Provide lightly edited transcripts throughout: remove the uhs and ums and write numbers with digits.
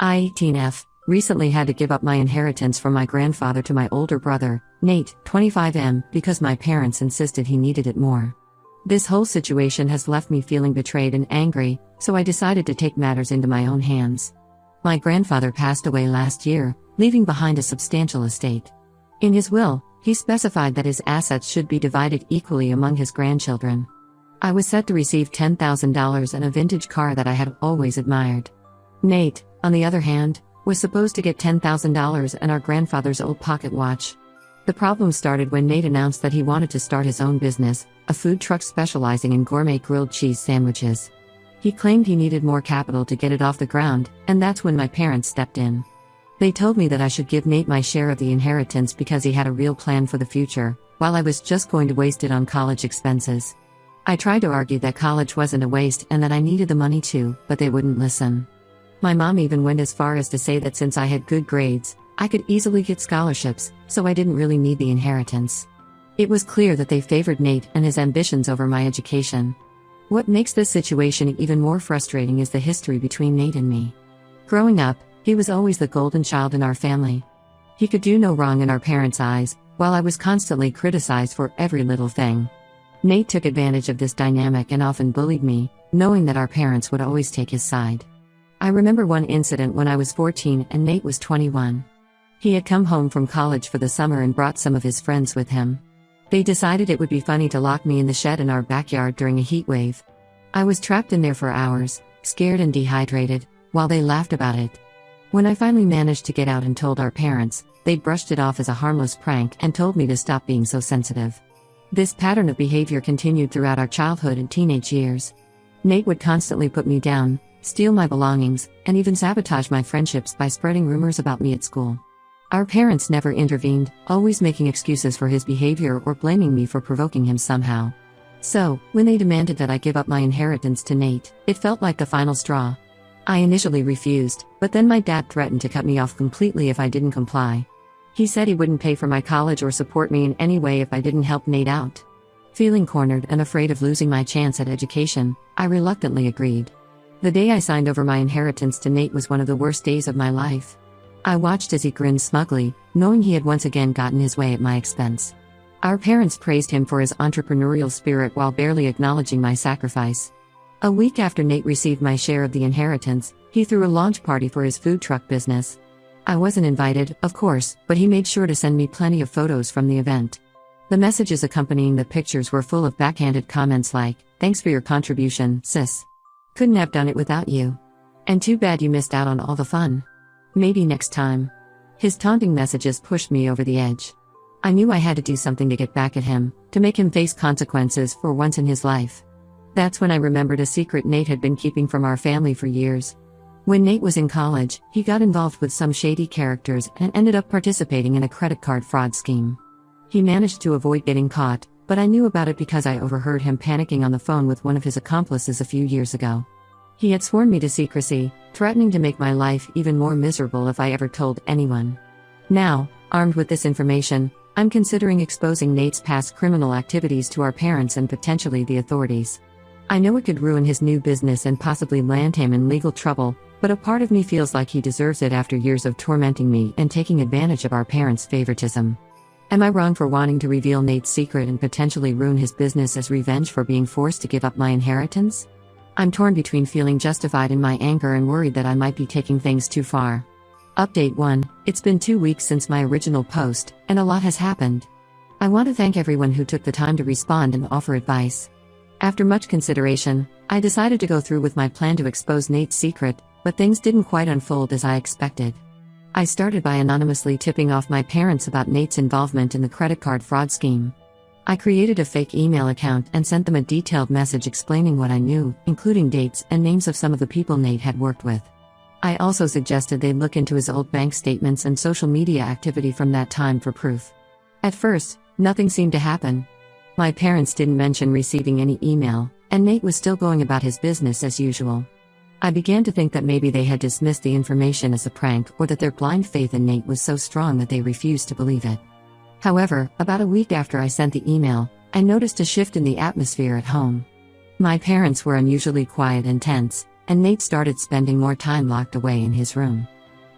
I-18F recently had to give up my inheritance from my grandfather to my older brother, Nate, 25M, because my parents insisted he needed it more. This whole situation has left me feeling betrayed and angry, so I decided to take matters into my own hands. My grandfather passed away last year, leaving behind a substantial estate. In his will, he specified that his assets should be divided equally among his grandchildren. I was set to receive $10,000 and a vintage car that I had always admired. Nate, on the other hand, was supposed to get $10,000 and our grandfather's old pocket watch. The problem started when Nate announced that he wanted to start his own business, a food truck specializing in gourmet grilled cheese sandwiches. He claimed he needed more capital to get it off the ground, and that's when my parents stepped in. They told me that I should give Nate my share of the inheritance because he had a real plan for the future, while I was just going to waste it on college expenses. I tried to argue that college wasn't a waste and that I needed the money too, but they wouldn't listen. My mom even went as far as to say that since I had good grades, I could easily get scholarships, so I didn't really need the inheritance. It was clear that they favored Nate and his ambitions over my education. What makes this situation even more frustrating is the history between Nate and me. Growing up, he was always the golden child in our family. He could do no wrong in our parents' eyes, while I was constantly criticized for every little thing. Nate took advantage of this dynamic and often bullied me, knowing that our parents would always take his side. I remember one incident when I was 14 and Nate was 21. He had come home from college for the summer and brought some of his friends with him. They decided it would be funny to lock me in the shed in our backyard during a heat wave. I was trapped in there for hours, scared and dehydrated, while they laughed about it. When I finally managed to get out and told our parents, they brushed it off as a harmless prank and told me to stop being so sensitive. This pattern of behavior continued throughout our childhood and teenage years. Nate would constantly put me down, steal my belongings, and even sabotage my friendships by spreading rumors about me at school. Our parents never intervened, always making excuses for his behavior or blaming me for provoking him somehow. So, when they demanded that I give up my inheritance to Nate, it felt like the final straw. I initially refused, but then my dad threatened to cut me off completely if I didn't comply. He said he wouldn't pay for my college or support me in any way if I didn't help Nate out. Feeling cornered and afraid of losing my chance at education, I reluctantly agreed. The day I signed over my inheritance to Nate was one of the worst days of my life. I watched as he grinned smugly, knowing he had once again gotten his way at my expense. Our parents praised him for his entrepreneurial spirit while barely acknowledging my sacrifice. A week after Nate received my share of the inheritance, he threw a launch party for his food truck business. I wasn't invited, of course, but he made sure to send me plenty of photos from the event. The messages accompanying the pictures were full of backhanded comments like, "Thanks for your contribution, sis. Couldn't have done it without you. And too bad you missed out on all the fun. Maybe next time." His taunting messages pushed me over the edge. I knew I had to do something to get back at him, to make him face consequences for once in his life. That's when I remembered a secret Nate had been keeping from our family for years. When Nate was in college, he got involved with some shady characters and ended up participating in a credit card fraud scheme. He managed to avoid getting caught, but I knew about it because I overheard him panicking on the phone with one of his accomplices a few years ago. He had sworn me to secrecy, threatening to make my life even more miserable if I ever told anyone. Now, armed with this information, I'm considering exposing Nate's past criminal activities to our parents and potentially the authorities. I know it could ruin his new business and possibly land him in legal trouble, but a part of me feels like he deserves it after years of tormenting me and taking advantage of our parents' favoritism. Am I wrong for wanting to reveal Nate's secret and potentially ruin his business as revenge for being forced to give up my inheritance? I'm torn between feeling justified in my anger and worried that I might be taking things too far. Update 1. It's been 2 weeks since my original post, and a lot has happened. I want to thank everyone who took the time to respond and offer advice. After much consideration, I decided to go through with my plan to expose Nate's secret, but things didn't quite unfold as I expected. I started by anonymously tipping off my parents about Nate's involvement in the credit card fraud scheme. I created a fake email account and sent them a detailed message explaining what I knew, including dates and names of some of the people Nate had worked with. I also suggested they look into his old bank statements and social media activity from that time for proof. At first, nothing seemed to happen. My parents didn't mention receiving any email, and Nate was still going about his business as usual. I began to think that maybe they had dismissed the information as a prank or that their blind faith in Nate was so strong that they refused to believe it. However, about a week after I sent the email, I noticed a shift in the atmosphere at home. My parents were unusually quiet and tense, and Nate started spending more time locked away in his room.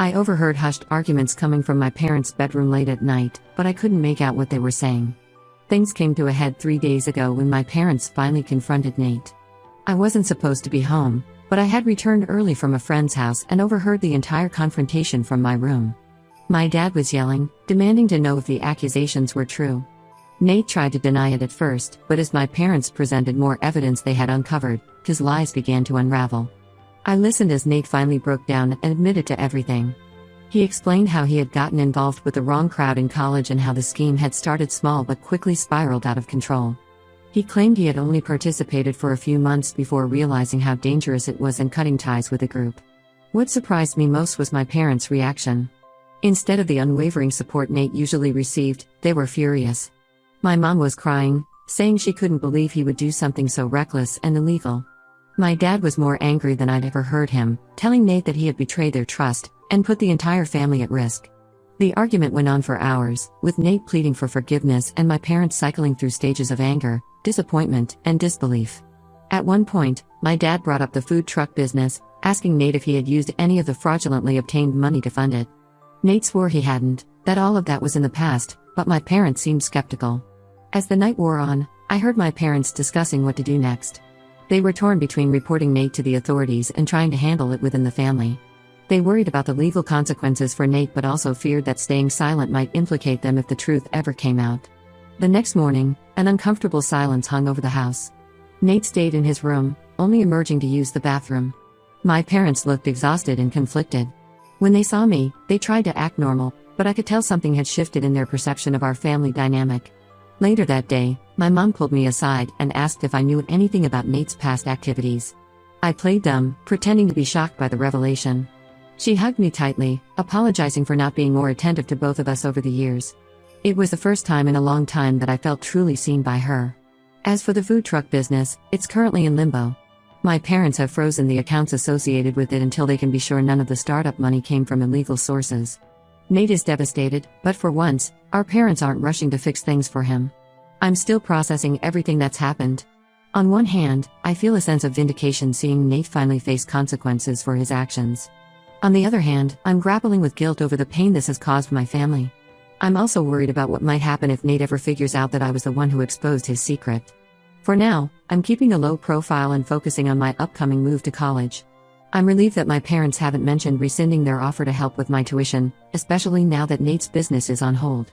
I overheard hushed arguments coming from my parents' bedroom late at night, but I couldn't make out what they were saying. Things came to a head 3 days ago when my parents finally confronted Nate. I wasn't supposed to be home, but I had returned early from a friend's house and overheard the entire confrontation from my room. My dad was yelling, demanding to know if the accusations were true. Nate tried to deny it at first, but as my parents presented more evidence they had uncovered, his lies began to unravel. I listened as Nate finally broke down and admitted to everything. He explained how he had gotten involved with the wrong crowd in college and how the scheme had started small but quickly spiraled out of control. He claimed he had only participated for a few months before realizing how dangerous it was and cutting ties with the group. What surprised me most was my parents' reaction. Instead of the unwavering support Nate usually received, they were furious. My mom was crying, saying she couldn't believe he would do something so reckless and illegal. My dad was more angry than I'd ever heard him, telling Nate that he had betrayed their trust and put the entire family at risk. The argument went on for hours, with Nate pleading for forgiveness and my parents cycling through stages of anger, disappointment, and disbelief. At one point, my dad brought up the food truck business, asking Nate if he had used any of the fraudulently obtained money to fund it. Nate swore he hadn't, that all of that was in the past, but my parents seemed skeptical. As the night wore on, I heard my parents discussing what to do next. They were torn between reporting Nate to the authorities and trying to handle it within the family. They worried about the legal consequences for Nate but also feared that staying silent might implicate them if the truth ever came out. The next morning, an uncomfortable silence hung over the house. Nate stayed in his room, only emerging to use the bathroom. My parents looked exhausted and conflicted. When they saw me, they tried to act normal, but I could tell something had shifted in their perception of our family dynamic. Later that day, my mom pulled me aside and asked if I knew anything about Nate's past activities. I played dumb, pretending to be shocked by the revelation. She hugged me tightly, apologizing for not being more attentive to both of us over the years. It was the first time in a long time that I felt truly seen by her. As for the food truck business, it's currently in limbo. My parents have frozen the accounts associated with it until they can be sure none of the startup money came from illegal sources. Nate is devastated, but for once, our parents aren't rushing to fix things for him. I'm still processing everything that's happened. On one hand, I feel a sense of vindication seeing Nate finally face consequences for his actions. On the other hand, I'm grappling with guilt over the pain this has caused my family. I'm also worried about what might happen if Nate ever figures out that I was the one who exposed his secret. For now, I'm keeping a low profile and focusing on my upcoming move to college. I'm relieved that my parents haven't mentioned rescinding their offer to help with my tuition, especially now that Nate's business is on hold.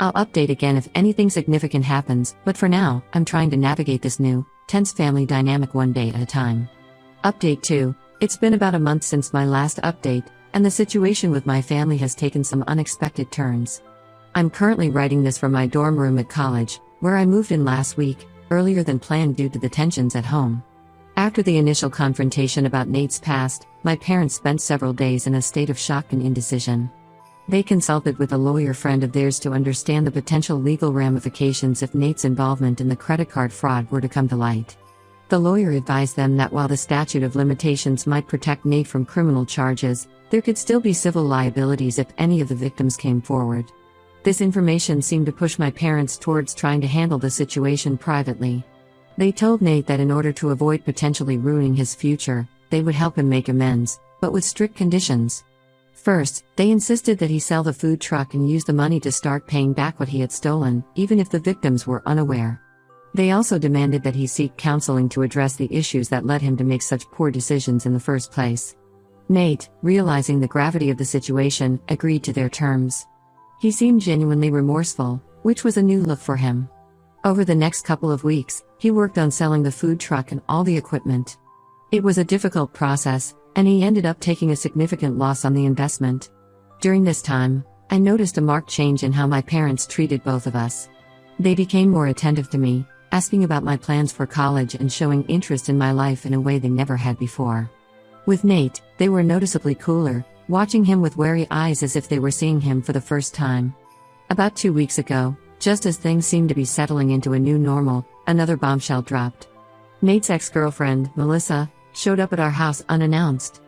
I'll update again if anything significant happens, but for now, I'm trying to navigate this new, tense family dynamic one day at a time. Update 2. It's been about a month since my last update, and the situation with my family has taken some unexpected turns. I'm currently writing this from my dorm room at college, where I moved in last week, earlier than planned due to the tensions at home. After the initial confrontation about Nate's past, my parents spent several days in a state of shock and indecision. They consulted with a lawyer friend of theirs to understand the potential legal ramifications if Nate's involvement in the credit card fraud were to come to light. The lawyer advised them that while the statute of limitations might protect Nate from criminal charges, there could still be civil liabilities if any of the victims came forward. This information seemed to push my parents towards trying to handle the situation privately. They told Nate that in order to avoid potentially ruining his future, they would help him make amends, but with strict conditions. First, they insisted that he sell the food truck and use the money to start paying back what he had stolen, even if the victims were unaware. They also demanded that he seek counseling to address the issues that led him to make such poor decisions in the first place. Nate, realizing the gravity of the situation, agreed to their terms. He seemed genuinely remorseful, which was a new look for him. Over the next couple of weeks, he worked on selling the food truck and all the equipment. It was a difficult process, and he ended up taking a significant loss on the investment. During this time, I noticed a marked change in how my parents treated both of us. They became more attentive to me, asking about my plans for college and showing interest in my life in a way they never had before. With Nate, they were noticeably cooler, watching him with wary eyes as if they were seeing him for the first time. About 2 weeks ago, just as things seemed to be settling into a new normal, another bombshell dropped. Nate's ex-girlfriend, Melissa, showed up at our house unannounced.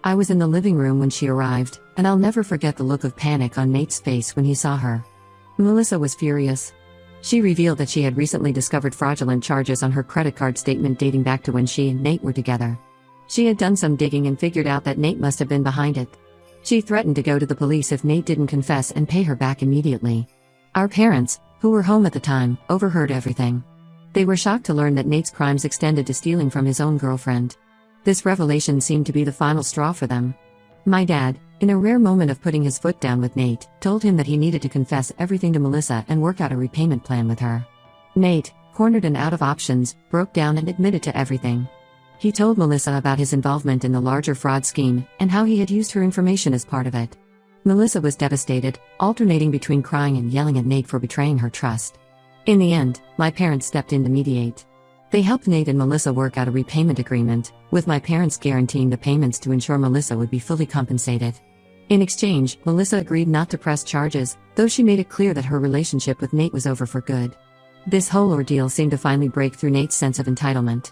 I was in the living room when she arrived, and I'll never forget the look of panic on Nate's face when he saw her. Melissa was furious. She revealed that she had recently discovered fraudulent charges on her credit card statement dating back to when she and Nate were together. She had done some digging and figured out that Nate must have been behind it. She threatened to go to the police if Nate didn't confess and pay her back immediately. Our parents, who were home at the time, overheard everything. They were shocked to learn that Nate's crimes extended to stealing from his own girlfriend. This revelation seemed to be the final straw for them. My dad, in a rare moment of putting his foot down with Nate, told him that he needed to confess everything to Melissa and work out a repayment plan with her. Nate, cornered and out of options, broke down and admitted to everything. He told Melissa about his involvement in the larger fraud scheme and how he had used her information as part of it. Melissa was devastated, alternating between crying and yelling at Nate for betraying her trust. In the end, my parents stepped in to mediate. They helped Nate and Melissa work out a repayment agreement, with my parents guaranteeing the payments to ensure Melissa would be fully compensated. In exchange, Melissa agreed not to press charges, though she made it clear that her relationship with Nate was over for good. This whole ordeal seemed to finally break through Nate's sense of entitlement.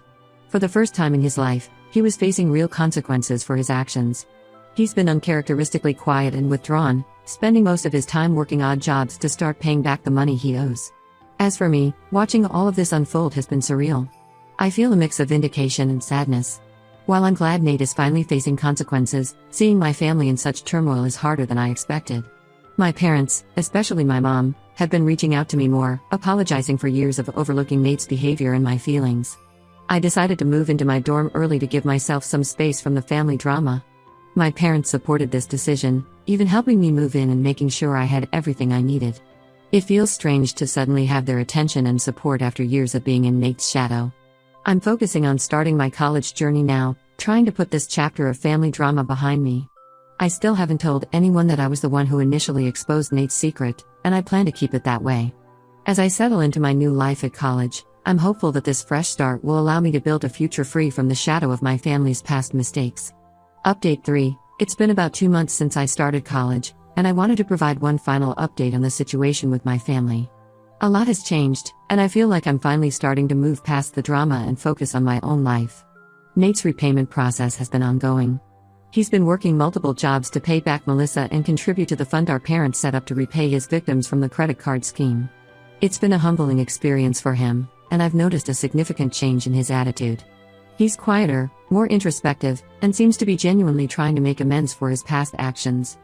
For the first time in his life, he was facing real consequences for his actions. He's been uncharacteristically quiet and withdrawn, spending most of his time working odd jobs to start paying back the money he owes. As for me, watching all of this unfold has been surreal. I feel a mix of vindication and sadness. While I'm glad Nate is finally facing consequences, seeing my family in such turmoil is harder than I expected. My parents, especially my mom, have been reaching out to me more, apologizing for years of overlooking Nate's behavior and my feelings. I decided to move into my dorm early to give myself some space from the family drama. My parents supported this decision, even helping me move in and making sure I had everything I needed. It feels strange to suddenly have their attention and support after years of being in Nate's shadow. I'm focusing on starting my college journey now, trying to put this chapter of family drama behind me. I still haven't told anyone that I was the one who initially exposed Nate's secret, and I plan to keep it that way. As I settle into my new life at college, I'm hopeful that this fresh start will allow me to build a future free from the shadow of my family's past mistakes. Update 3. It's been about 2 months since I started college, and I wanted to provide one final update on the situation with my family. A lot has changed, and I feel like I'm finally starting to move past the drama and focus on my own life. Nate's repayment process has been ongoing. He's been working multiple jobs to pay back Melissa and contribute to the fund our parents set up to repay his victims from the credit card scheme. It's been a humbling experience for him, and I've noticed a significant change in his attitude. He's quieter, more introspective, and seems to be genuinely trying to make amends for his past actions.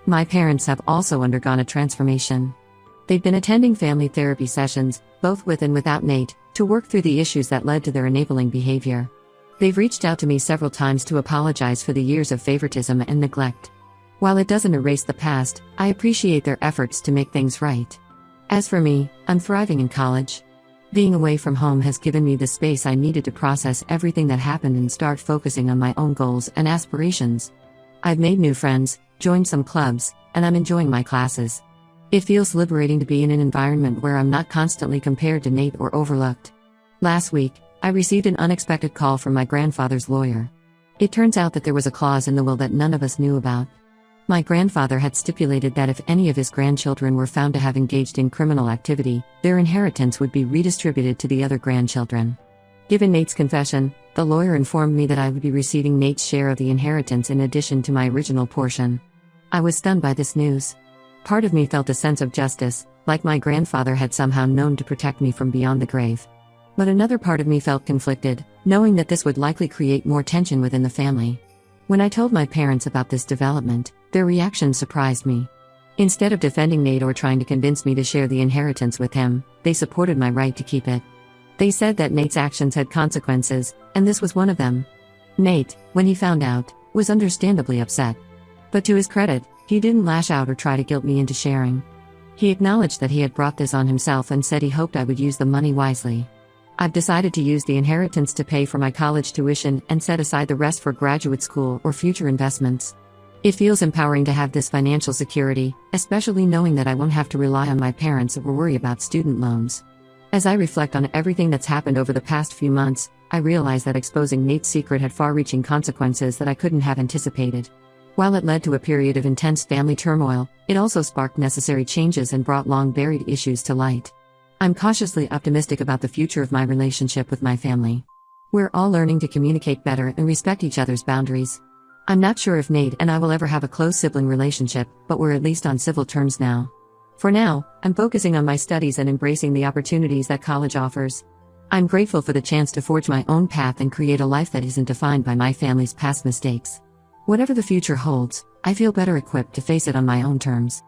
My parents have also undergone a transformation. They've been attending family therapy sessions, both with and without Nate, to work through the issues that led to their enabling behavior. They've reached out to me several times to apologize for the years of favoritism and neglect. While it doesn't erase the past, I appreciate their efforts to make things right. As for me, I'm thriving in college. Being away from home has given me the space I needed to process everything that happened and start focusing on my own goals and aspirations. I've made new friends, joined some clubs, and I'm enjoying my classes. It feels liberating to be in an environment where I'm not constantly compared to Nate or overlooked. Last week, I received an unexpected call from my grandfather's lawyer. It turns out that there was a clause in the will that none of us knew about. My grandfather had stipulated that if any of his grandchildren were found to have engaged in criminal activity, their inheritance would be redistributed to the other grandchildren. Given Nate's confession, the lawyer informed me that I would be receiving Nate's share of the inheritance in addition to my original portion. I was stunned by this news. Part of me felt a sense of justice, like my grandfather had somehow known to protect me from beyond the grave. But another part of me felt conflicted, knowing that this would likely create more tension within the family. When I told my parents about this development, their reaction surprised me. Instead of defending Nate or trying to convince me to share the inheritance with him, they supported my right to keep it. They said that Nate's actions had consequences, and this was one of them. Nate, when he found out, was understandably upset. But to his credit, he didn't lash out or try to guilt me into sharing. He acknowledged that he had brought this on himself and said he hoped I would use the money wisely. I've decided to use the inheritance to pay for my college tuition and set aside the rest for graduate school or future investments. It feels empowering to have this financial security, especially knowing that I won't have to rely on my parents or worry about student loans. As I reflect on everything that's happened over the past few months, I realize that exposing Nate's secret had far-reaching consequences that I couldn't have anticipated. While it led to a period of intense family turmoil, it also sparked necessary changes and brought long-buried issues to light. I'm cautiously optimistic about the future of my relationship with my family. We're all learning to communicate better and respect each other's boundaries. I'm not sure if Nate and I will ever have a close sibling relationship, but we're at least on civil terms now. For now, I'm focusing on my studies and embracing the opportunities that college offers. I'm grateful for the chance to forge my own path and create a life that isn't defined by my family's past mistakes. Whatever the future holds, I feel better equipped to face it on my own terms.